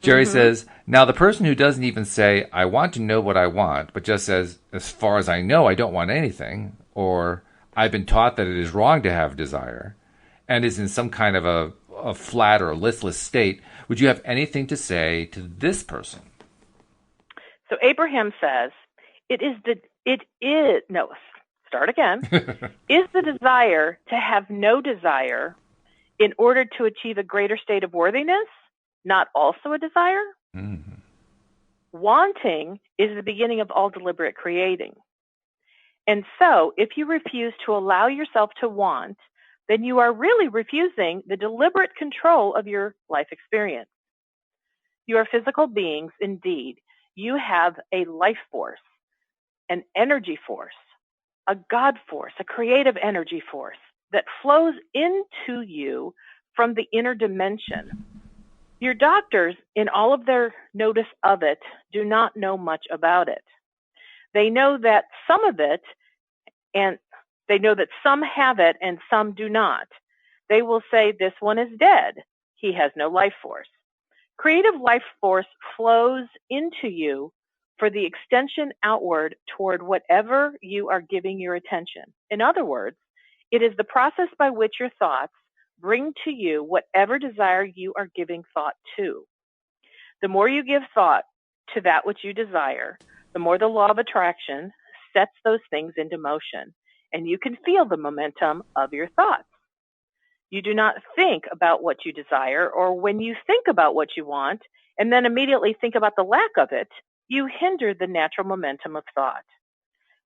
Jerry says, now the person who doesn't even say, I want to know what I want, but just says, as far as I know, I don't want anything, or I've been taught that it is wrong to have desire, and is in some kind of a flat or a listless state, would you have anything to say to this person? So Abraham says, start again. Is the desire to have no desire in order to achieve a greater state of worthiness not also a desire? Mm-hmm. Wanting is the beginning of all deliberate creating. And so if you refuse to allow yourself to want, then you are really refusing the deliberate control of your life experience. You are physical beings indeed. You have a life force, an energy force, a God force, a creative energy force that flows into you from the inner dimension. Your doctors, in all of their notice of it, do not know much about it. They know that some of it, and they know that some have it and some do not. They will say, this one is dead. He has no life force. Creative life force flows into you for the extension outward toward whatever you are giving your attention. In other words, it is the process by which your thoughts bring to you whatever desire you are giving thought to. The more you give thought to that which you desire, the more the law of attraction sets those things into motion, and you can feel the momentum of your thoughts. You do not think about what you desire, or when you think about what you want and then immediately think about the lack of it, you hinder the natural momentum of thought.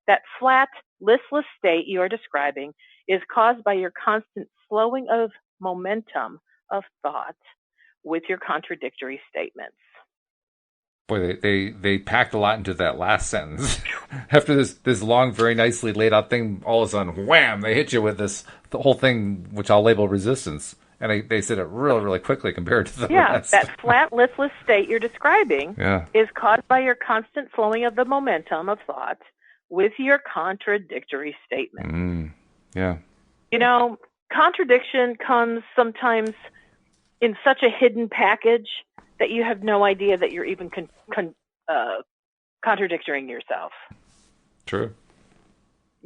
That flat, listless state you are describing is caused by your constant slowing of momentum of thought with your contradictory statements. Boy, they packed a lot into that last sentence. After this long, very nicely laid out thing, all of a sudden, wham, they hit you with the whole thing, which I'll label resistance. And they said it really, really quickly compared to the rest. Yeah, that flat, listless state you're describing is caused by your constant slowing of the momentum of thought with your contradictory statements. Yeah. You know, contradiction comes sometimes in such a hidden package that you have no idea that you're even contradicting yourself. True.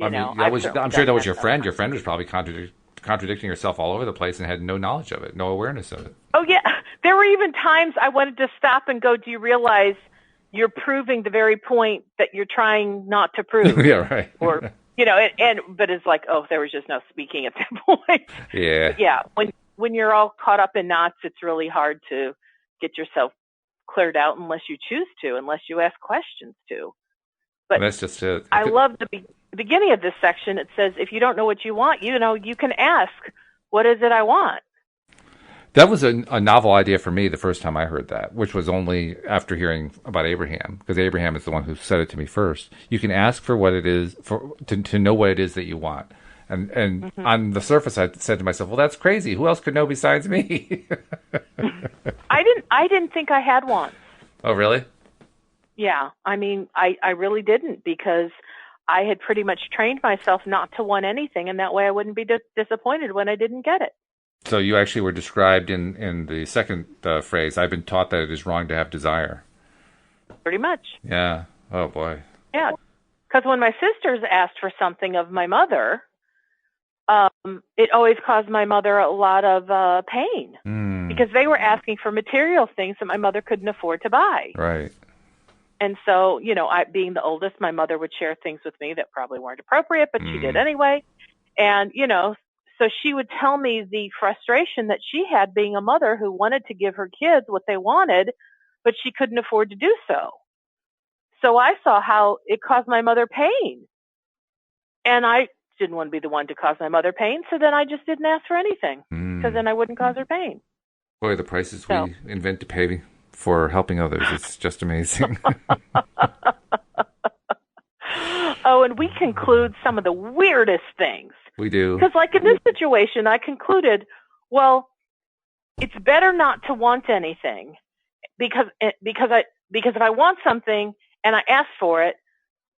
I'm sure that was your friend. Your friend was probably contradicting herself all over the place and had no knowledge of it, no awareness of it. Oh, yeah. There were even times I wanted to stop and go, do you realize you're proving the very point that you're trying not to prove? Yeah, right. Or, but it's like, oh, there was just no speaking at that point. Yeah. But yeah. When you're all caught up in knots, it's really hard to get yourself cleared out unless you choose to, unless you ask questions to. But that's just it. I love the beginning of this section. It says, if you don't know what you want, you can ask, what is it I want? That was a novel idea for me the first time I heard that, which was only after hearing about Abraham, because Abraham is the one who said it to me first. You can ask for what it is, to know what it is that you want. And on the surface, I said to myself, well, that's crazy. Who else could know besides me? I didn't think I had one. Oh, really? Yeah. I mean, I really didn't, because I had pretty much trained myself not to want anything, and that way I wouldn't be disappointed when I didn't get it. So you actually were described in the second phrase, I've been taught that it is wrong to have desire. Pretty much. Yeah. Oh, boy. Yeah. Because when my sisters asked for something of my mother, it always caused my mother a lot of pain because they were asking for material things that my mother couldn't afford to buy. Right. And so, I being the oldest, my mother would share things with me that probably weren't appropriate, but she did anyway. And, so she would tell me the frustration that she had being a mother who wanted to give her kids what they wanted, but she couldn't afford to do so. So I saw how it caused my mother pain. And I didn't want to be the one to cause my mother pain, so then I just didn't ask for anything, because then I wouldn't cause her pain. Boy, the prices we invent to pay for helping others, it's just amazing. Oh, and we conclude some of the weirdest things. We do. Because like in this situation, I concluded, well, it's better not to want anything because if I want something and I ask for it,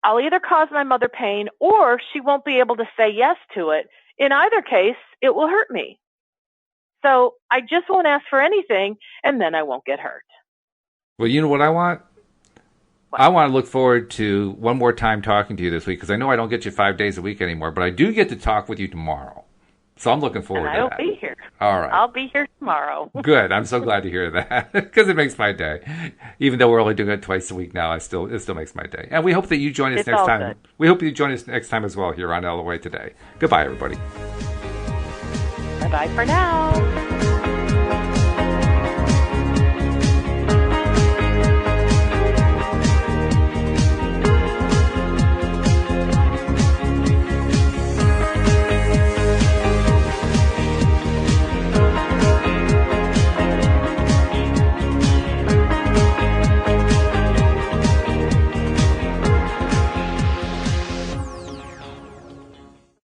I'll either cause my mother pain or she won't be able to say yes to it. In either case, it will hurt me. So I just won't ask for anything, and then I won't get hurt. Well, you know what I want? I want to look forward to one more time talking to you this week because I know I don't get you 5 days a week anymore, but I do get to talk with you tomorrow. So I'm looking forward to that. I'll be here. All right. I'll be here tomorrow. Good. I'm so glad to hear that because it makes my day. Even though we're only doing it twice a week now, it still makes my day. And we hope that you join us next time. Good. We hope you join us next time as well here on LOA Today. Goodbye, everybody. Bye-bye for now.